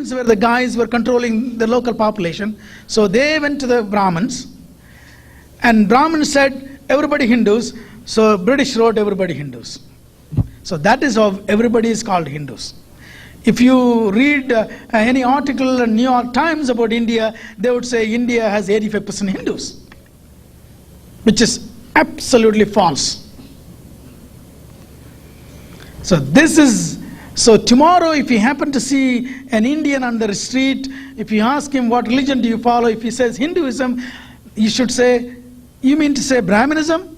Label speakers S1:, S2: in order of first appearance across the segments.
S1: Brahmins were the guys who were controlling the local population. So they went to the Brahmins, and Brahmins said, everybody Hindus. So British wrote, everybody Hindus. So that is how everybody is called Hindus. If you read any article in New York Times about India, they would say India has 85% Hindus, which is absolutely false. So tomorrow, if you happen to see an Indian on the street, if you ask him what religion do you follow, if he says Hinduism, you should say, you mean to say Brahminism?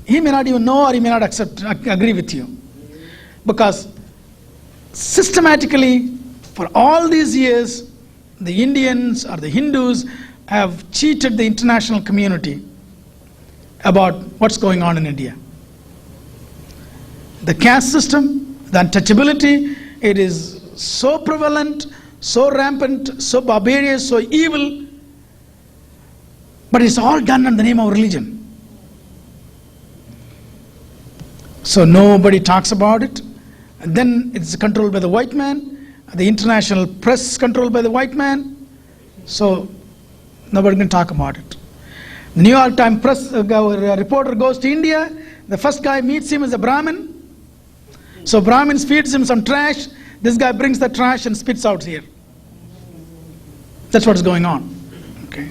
S1: He may not even know, or he may not agree with you. Because systematically, for all these years, the Indians or the Hindus have cheated the international community about what's going on in India. The caste system, the untouchability, it is so prevalent, so rampant, so barbarous, so evil, but it's all done in the name of religion. So nobody talks about it. And then it's controlled by the white man. The international press is controlled by the white man. So nobody can talk about it. The New York Times press reporter goes to India. The first guy meets him as a Brahmin. So Brahmin feeds him some trash. This guy brings the trash and spits out here. That's what's going on. Okay.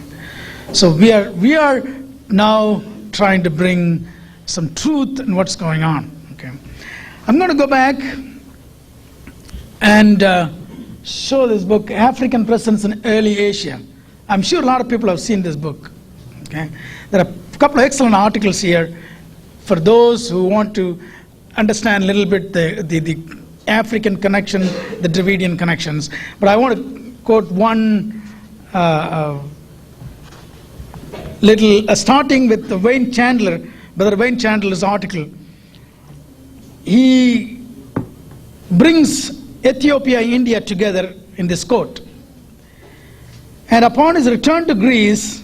S1: So we are now trying to bring some truth in what's going on. Okay. I'm going to go back and show this book, African Presence in Early Asia. I'm sure a lot of people have seen this book. Okay. There are a couple of excellent articles here for those who want to understand a little bit the African connection, the Dravidian connections. But I want to quote one starting with the Wayne Chandler, Brother Wayne Chandler's article. He brings Ethiopia and India together in this quote. And upon his return to Greece,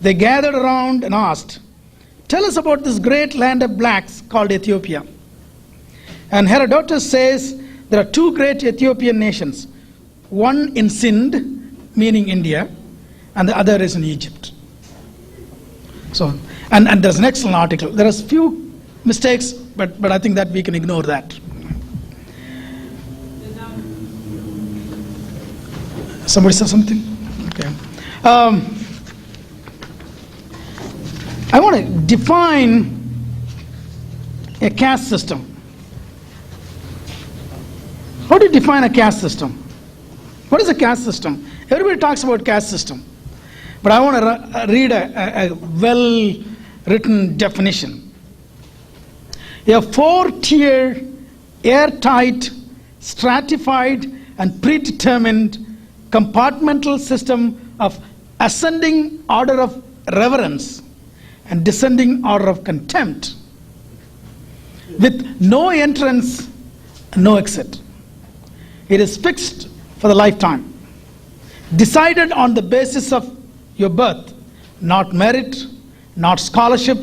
S1: they gathered around and asked, "Tell us about this great land of blacks called Ethiopia." And Herodotus says there are two great Ethiopian nations, one in Sind, meaning India, and the other is in Egypt. So, and there's an excellent article. There are a few mistakes, but I think that we can ignore that. Somebody said something? Okay. I want to define a caste system. How do you define a caste system? What is a caste system? Everybody talks about caste system. But I want to read a well-written definition. A four-tier, airtight, stratified, and predetermined compartmental system of ascending order of reverence and descending order of contempt, with no entrance and no exit. It is fixed for the lifetime, decided on the basis of your birth, not merit, not scholarship,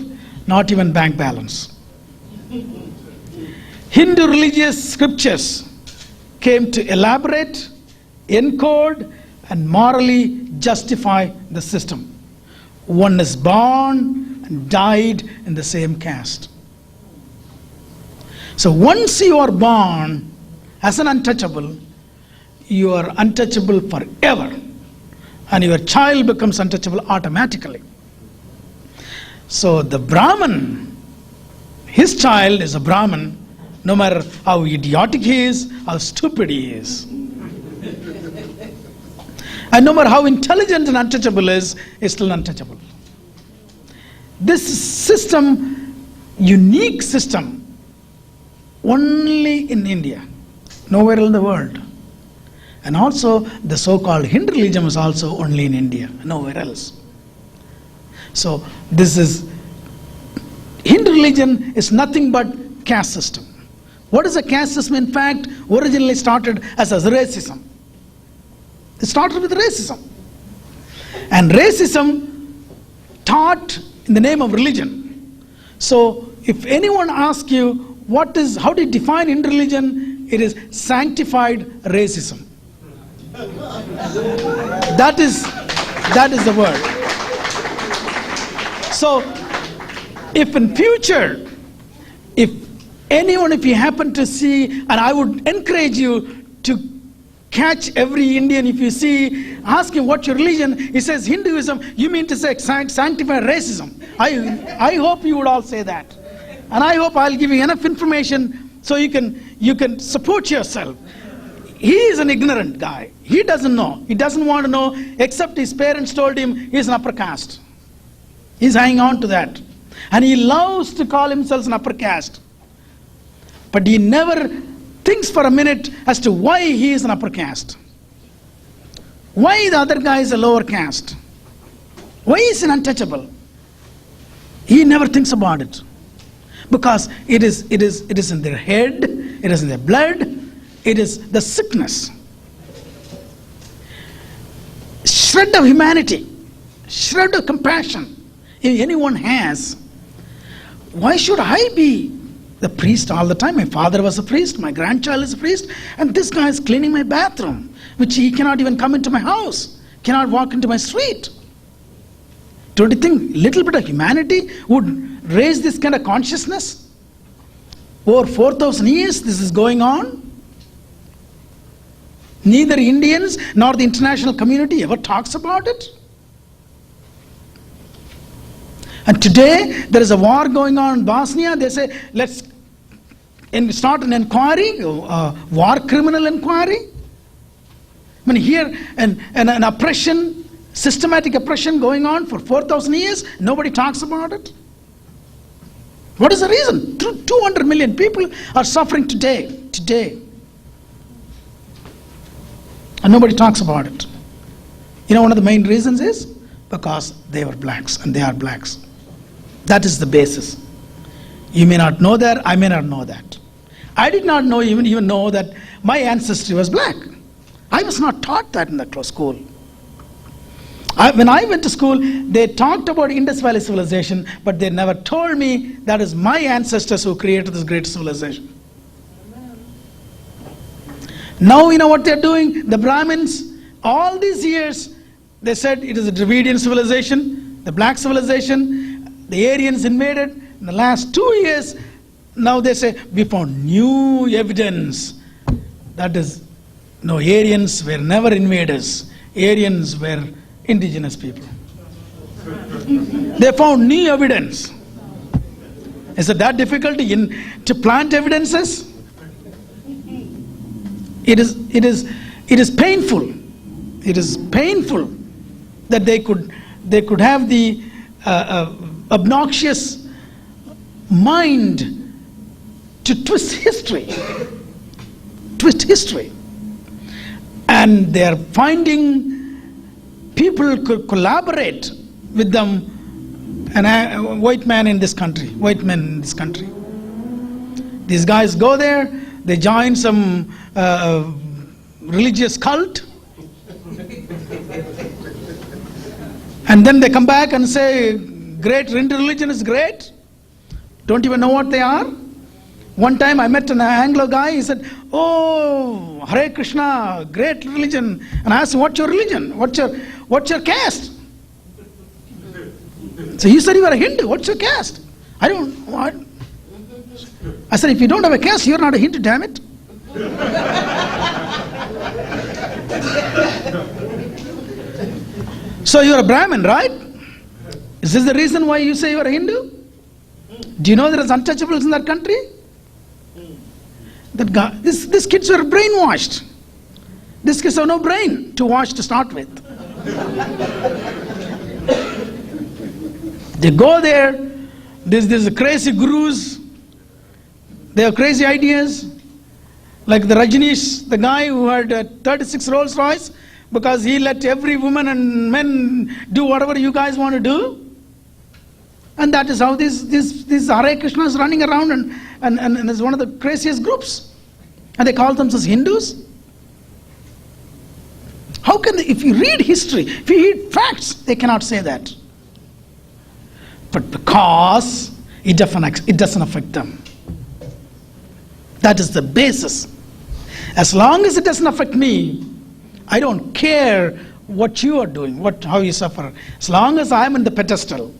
S1: not even bank balance. Hindu religious scriptures came to elaborate, encode, and morally justify the system. One is born and died in the same caste. So once you are born as an untouchable, you are untouchable forever. And your child becomes untouchable automatically. So the Brahmin, his child is a Brahmin, no matter how idiotic he is, how stupid he is. And no matter how intelligent and untouchable is still untouchable. This system, unique system, only in India, nowhere in the world. And also the so-called Hindu religion is also only in India, nowhere else. So this is, Hindu religion is nothing but caste system. What is a caste system? In fact, originally started as a racism. It started with racism. And racism taught in the name of religion. So if anyone asks you how do you define Hindu religion, it is sanctified racism. That is the word. So, if in future, if you happen to see, and I would encourage you to catch every Indian, if you see, ask him what's your religion, he says Hinduism, you mean to say sanctified racism. I hope you would all say that. And I hope I'll give you enough information so you can support yourself. He is an ignorant guy. He doesn't know. He doesn't want to know, except his parents told him he's an upper caste. He's hanging on to that. And he loves to call himself an upper caste. But he never thinks for a minute as to why he is an upper caste. Why the other guy is a lower caste. Why is an untouchable? He never thinks about it. Because it is in their head, it is in their blood, it is the sickness. Shred of humanity, shred of compassion, if anyone has. Why should I be the priest all the time? My father was a priest, my grandchild is a priest, and this guy is cleaning my bathroom, which he cannot even come into my house, cannot walk into my street. Don't you think a little bit of humanity would raise this kind of consciousness? Over 4,000 years this is going on. Neither Indians nor the international community ever talks about it. And today there is a war going on in Bosnia. They say, let's start an inquiry, a war criminal inquiry. I mean, here an oppression, systematic oppression going on for 4,000 years. Nobody talks about it. What is the reason? 200 million people are suffering today. And nobody talks about it. You know, one of the main reasons is because they were blacks and they are blacks. That is the basis. You may not know that, I may not know that. I did not know even know that my ancestry was black. I was not taught that in the school. When I went to school, they talked about Indus Valley civilization, but they never told me that is my ancestors who created this great civilization. Now you know what they're doing? The Brahmins, all these years, they said it is a Dravidian civilization, the black civilization, the Aryans invaded. In the last 2 years, now they say, we found new evidence. That is, no, Aryans were never invaders. Aryans were indigenous people. They found new evidence. Is it that difficult to plant evidences? It is painful. It is painful that they could have the obnoxious mind to twist history. And they are finding people could collaborate with them, and white men in this country. These guys go there, they join some religious cult, and then they come back and say, great, religion is great. Don't even know what they are. One time I met an Anglo guy, he said, oh, Hare Krishna, great religion. And I asked him, what's your religion? What's your caste? So he said, you are a Hindu, what's your caste? I don't, what? I said, if you don't have a caste, you're not a Hindu, damn it. So you're a Brahmin, right? Is this the reason why you say you're a Hindu? Do you know there are untouchables in that country? These kids were brainwashed. These kids have no brain to wash to start with. They go there, there's crazy gurus, they have crazy ideas, like the Rajneesh, the guy who had a 36 Rolls Royce, because he let every woman and men do whatever you guys want to do. And that is how this Hare Krishna is running around and is one of the craziest groups. And they call themselves Hindus. How can they, if you read history, if you read facts, they cannot say that. But because it doesn't affect them. That is the basis. As long as it doesn't affect me, I don't care what you are doing, how you suffer. As long as I'm in the pedestal,